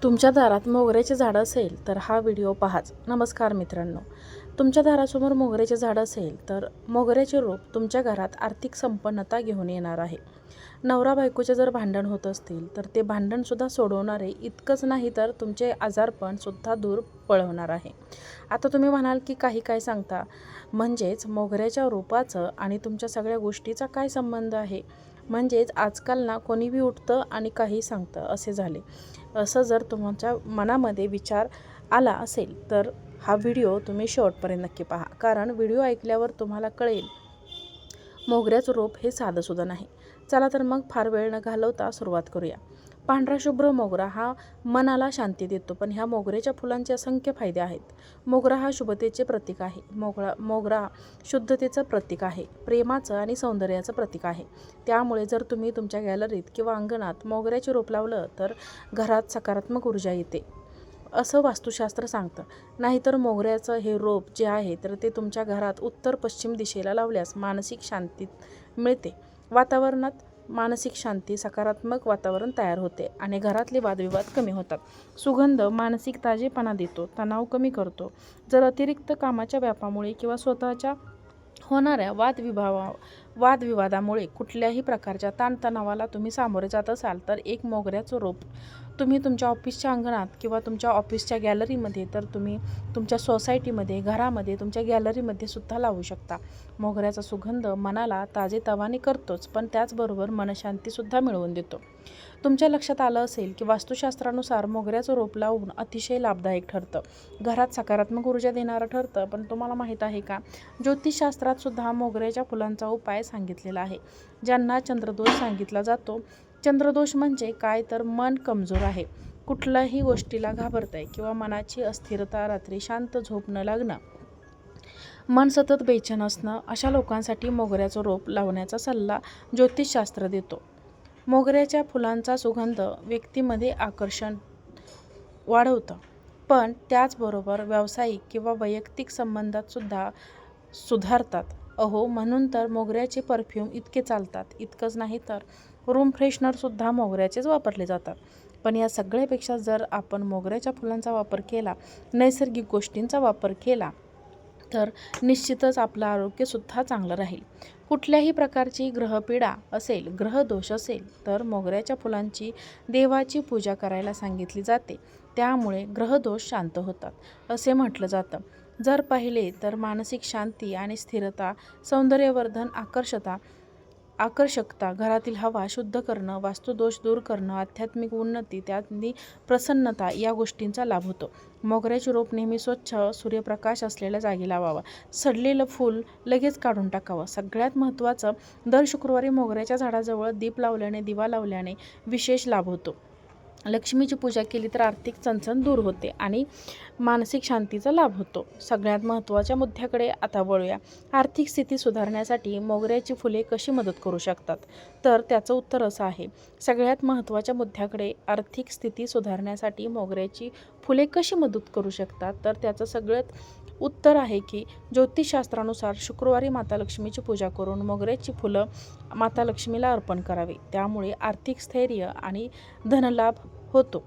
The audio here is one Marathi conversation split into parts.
तुमच्या दारात मोगऱ्याचे झाड असेल तर हा व्हिडिओ पहाच. नमस्कार मित्रांनो, तुमच्या दारासमोर मोगऱ्याचे झाड असेल तर मोगऱ्याचे रोप तुमच्या घरात आर्थिक संपन्नता घेऊन येणार आहे. नवरा बायकोचे जर भांडण होत असतील तर ते भांडणसुद्धा सोडवणारे, इतकंच नाही तर तुमचे आजारपणसुद्धा दूर पळवणार आहे. आता तुम्ही म्हणाल की काही काय सांगता, म्हणजेच मोगऱ्याच्या रोपाचं आणि तुमच्या सगळ्या गोष्टीचा काय संबंध आहे? म्हणजेच आजकाल ना कोणीबी उठतं आणि काही सांगतं असे झाले. असं जर तुमच्या मनामध्ये विचार आला असेल तर हा व्हिडिओ तुम्ही शेवटपर्यंत नक्की पहा, कारण व्हिडिओ ऐकल्यावर तुम्हाला कळेल मोगऱ्याचं रोप हे साधंसुद्धा नाही. चला तर मग फार वेळ न घालवता सुरुवात करूया. पांढरा शुभ्र मोगरा हा मनाला शांती देतो, पण ह्या मोगऱ्याच्या फुलांचे असंख्य फायदे आहेत. मोगरा हा शुभतेचे प्रतीक आहे. मोगरा शुद्धतेचं प्रतीक आहे, प्रेमाचं आणि सौंदर्याचं प्रतीक आहे. त्यामुळे जर तुम्ही तुमच्या गॅलरीत किंवा अंगणात मोगऱ्याचे रोप लावलं तर घरात सकारात्मक ऊर्जा येते असं वास्तुशास्त्र सांगतं. नाहीतर मोगऱ्याचं हे रोप जे आहे तर ते तुमच्या घरात उत्तर पश्चिम दिशेला लावल्यास मानसिक शांती मिळते. वातावरणात मानसिक शांती, सकारात्मक वातावरण तयार होते आणि घरातले वादविवाद कमी होतात. सुगंध मानसिक ताजेपणा देतो, तणाव कमी करतो. जर अतिरिक्त कामाच्या व्यापामुळे किंवा स्वतःच्या होणाऱ्या वादविवादामुळे कुठल्याही प्रकारच्या ताणतणावाला तुम्ही सामोरे जात असाल तर एक मोगऱ्याचं रोप तुम्ही तुमच्या ऑफिसच्या अंगणात किंवा तुमच्या ऑफिसच्या गॅलरीमध्ये, तर तुम्ही तुमच्या सोसायटीमध्ये, घरामध्ये, तुमच्या गॅलरीमध्ये सुद्धा लावू शकता. मोगऱ्याचा सुगंध मनाला ताजेतवाने करतोच, पण त्याचबरोबर मनशांतीसुद्धा मिळवून देतो. तुमच्या लक्षात आलं असेल की वास्तुशास्त्रानुसार मोगऱ्याचं रोप लावून अतिशय लाभदायक ठरतं, घरात सकारात्मक ऊर्जा देणारं ठरतं. पण तुम्हाला माहीत आहे का, ज्योतिषशास्त्रात सुद्धा मोगऱ्याच्या फुलांचा उपाय सांगितलेला आहे, ज्यांना चंद्रदोष सांगितला जातो. चंद्रदोष म्हणजे काय, तर मन कमजोर आहे, कुठल्याही गोष्टीला घाबरत आहे किंवा मनाची अस्थिरता, रात्री शांत झोप न लागणं, मन सतत बेचैन असणं, अशा लोकांसाठी मोगऱ्याचं रोप लावण्याचा सल्ला ज्योतिषशास्त्र देतो. मोगऱ्याच्या फुलांचा सुगंध व्यक्तीमध्ये आकर्षण वाढवतं, पण त्याचबरोबर व्यावसायिक किंवा वैयक्तिक संबंधात सुद्धा सुधारतात. म्हणून तर मोगऱ्याचे परफ्यूम इतके चालतात. इतकंच नाही तर रूम फ्रेशनरसुद्धा मोगऱ्याचेच वापरले जातात. पण या सगळ्यापेक्षा जर आपण मोगऱ्याच्या फुलांचा वापर केला, नैसर्गिक गोष्टींचा वापर केला तर निश्चितच आपलं आरोग्यसुद्धा चांगलं राहील. कुठल्याही प्रकारची ग्रहपीडा असेल, ग्रहदोष असेल तर मोगऱ्याच्या फुलांची देवाची पूजा करायला सांगितली जाते. त्यामुळे ग्रहदोष शांत होतात असे म्हटलं जातं. जर पाहिले तर मानसिक शांती आणि स्थिरता, सौंदर्यवर्धन, आकर्षकता, घरातील हवा शुद्ध करणं, वास्तुदोष दूर करणं, आध्यात्मिक उन्नती, त्यातली प्रसन्नता या गोष्टींचा लाभ होतो. मोगऱ्याचे रोप नेहमी स्वच्छ सूर्यप्रकाश असलेल्या जागी लावावा. सडलेलं फूल लगेच काढून टाकावं. सगळ्यात महत्त्वाचं, दर शुक्रवारी मोगऱ्याच्या झाडाजवळ दिवा लावल्याने विशेष लाभ होतो. लक्ष्मीची पूजा केली तर आर्थिक चणचण दूर होते आणि मानसिक शांतीचा लाभ होतो. सगळ्यात महत्त्वाच्या मुद्द्याकडे आता वळूया. आर्थिक स्थिती सुधारण्यासाठी मोगऱ्याची फुले कशी मदत करू शकतात? तर त्याचं उत्तर असं आहे. सगळ्यात महत्त्वाच्या मुद्द्याकडे, आर्थिक स्थिती सुधारण्यासाठी मोगऱ्याची फुले कशी मदत करू शकतात, तर त्याचं सगळ्यात उत्तर आहे की ज्योतिषशास्त्रानुसार शुक्रवारी माता लक्ष्मीची पूजा करून मोगऱ्याची फुलं माता लक्ष्मीला अर्पण करावे. त्यामुळे आर्थिक स्थैर्य आणि धनलाभ होतो.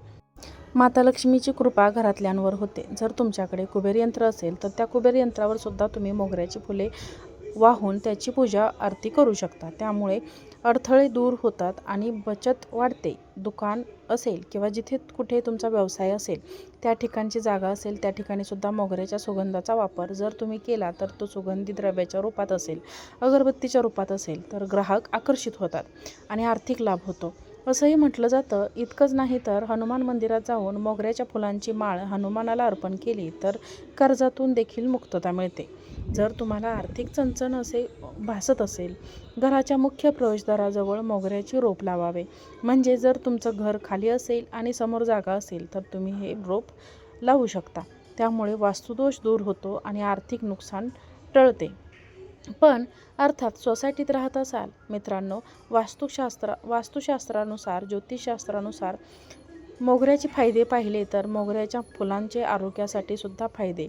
माता लक्ष्मीची कृपा घरातल्यांवर होते. जर तुमच्याकडे कुबेर यंत्र असेल तर त्या कुबेर यंत्रावर सुद्धा तुम्ही मोगऱ्याची फुले वाहून त्याची पूजा आरती करू शकता. त्यामुळे अडथळे दूर होतात आणि बचत वाढते. दुकान असेल किंवा जिथे कुठे तुमचा व्यवसाय असेल, त्या ठिकाणची जागा असेल, त्या ठिकाणी सुद्धा मोगऱ्याच्या सुगंधाचा वापर जर तुम्ही केला तर तो सुगंधी द्रव्याच्या रूपात असेल, अगरबत्तीच्या रूपात असेल तर ग्राहक आकर्षित होतात आणि आर्थिक लाभ होतो असंही म्हटलं जातं. इतकंच नाही तर हनुमान मंदिरात जाऊन मोगऱ्याच्या फुलांची माळ हनुमानाला अर्पण केली तर कर्जातून देखील मुक्तता मिळते. जर तुम्हाला आर्थिक चणचण असे भासत असेल, घराच्या मुख्य प्रवेशद्वाराजवळ मोगऱ्याची रोप लावावे. म्हणजे जर तुमचं घर खाली असेल आणि समोर जागा असेल तर तुम्ही हे रोप लावू शकता. त्यामुळे वास्तुदोष दूर होतो आणि आर्थिक नुकसान टळते. पण अर्थात सोसायटीत राहत असाल मित्रांनो, वास्तुशास्त्रानुसार, ज्योतिषशास्त्रानुसार मोगऱ्याचे फायदे पाहिले तर मोगऱ्याच्या फुलांचे आरोग्यासाठी सुद्धा फायदे.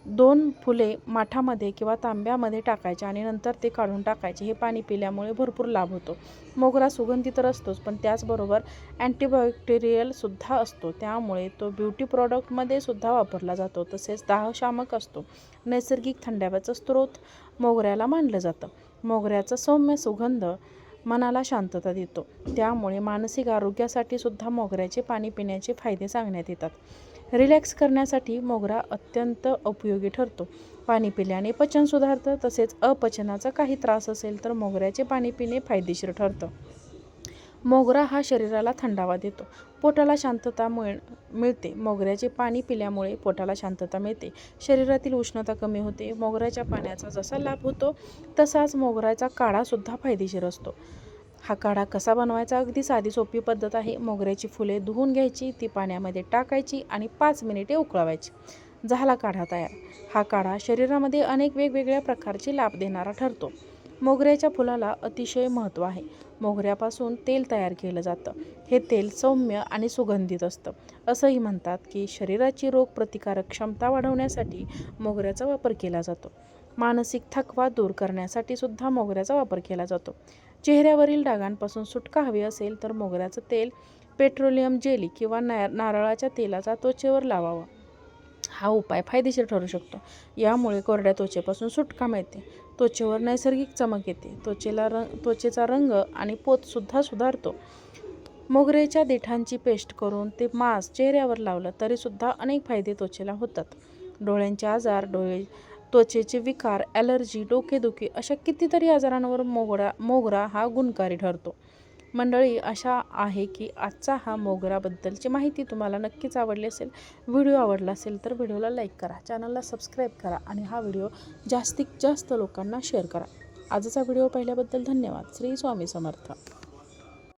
2 फुले माठामध्ये किंवा तांब्यामध्ये टाकायचे आणि नंतर ते काढून टाकायचे. हे पाणी पिल्यामुळे भरपूर लाभ होतो. मोगरा सुगंधी तर असतोच, पण त्याचबरोबर अँटीबॅक्टेरियलसुद्धा असतो, त्यामुळे तो ब्युटी प्रॉडक्टमध्ये सुद्धा वापरला जातो. तसेच दाहशामक असतो. नैसर्गिक थंडाव्याचा स्रोत मोगऱ्याला मानलं जातं. मोगऱ्याचा सौम्य सुगंध मनाला शांतता देतो, त्यामुळे मानसिक आरोग्यासाठी सुद्धा मोगऱ्याचे पाणी पिण्याचे फायदे सांगण्यात येतात. रिलॅक्स करण्यासाठी मोगरा अत्यंत उपयोगी ठरतो. पाणी पिल्याने पचन सुधारतं. तसेच अपचनाचा काही त्रास असेल तर मोगऱ्याचे पाणी पिणे फायदेशीर ठरतं. मोगरा हा शरीराला थंडावा देतो. पोटाला शांतता मिळते. मोगऱ्याचे पाणी पिल्यामुळे पोटाला शांतता मिळते. शरीरातील उष्णता कमी होते. मोगऱ्याच्या पाण्याचा जसा लाभ होतो तसाच मोगऱ्याचा काढासुद्धा फायदेशीर असतो. हा काढा कसा बनवायचा? अगदी साधी सोपी पद्धत आहे. मोगऱ्याची फुले धुवून घ्यायची, ती पाण्यामध्ये टाकायची आणि 5 मिनिटे उकळवायची. झाला काढा तयार. हा काढा शरीरामध्ये अनेक वेगवेगळ्या प्रकारचे लाभ देणारा ठरतो. मोगऱ्याच्या फुलाला अतिशय महत्त्व आहे. मोगऱ्यापासून तेल तयार केलं जातं. हे तेल सौम्य आणि सुगंधित असतं. असंही म्हणतात की शरीराची रोगप्रतिकारक क्षमता वाढवण्यासाठी मोगऱ्याचा वापर केला जातो. मानसिक थकवा दूर करण्यासाठी सुद्धा मोगऱ्याचा वापर केला जातो. चेहऱ्यावरील डागांपासून सुटका हवी असेल तर मोगऱ्याचं तेल, पेट्रोलियम जेली किंवा नारळाच्या तेलाचा त्वचेवर लावावा. हा उपाय फायदेशीर ठरू शकतो. यामुळे कोरड्या त्वचेपासून सुटका मिळते. त्वचेवर नैसर्गिक चमक येते. त्वचेचा रंग आणि पोतसुद्धा सुधारतो. मोगऱ्याच्या देठांची पेस्ट करून ते मास्क चेहऱ्यावर लावलं तरीसुद्धा अनेक फायदे त्वचेला होतात. डोळ्यांचे आजार, त्वचेचे विकार, ॲलर्जी, डोकेदुखी अशा कितीतरी आजारांवर मोगरा हा गुणकारी ठरतो. मंडळी, आशा आहे की आजचा हा मोगऱ्याबद्दलची माहिती तुम्हाला नक्कीच आवडली असेल. व्हिडिओ आवडला असेल तर व्हिडिओला लाईक करा, चॅनलला सबस्क्राईब करा आणि हा व्हिडिओ जास्तीत जास्त लोकांना शेअर करा. आजचा व्हिडिओ पाहिल्याबद्दल धन्यवाद. श्री स्वामी समर्थ.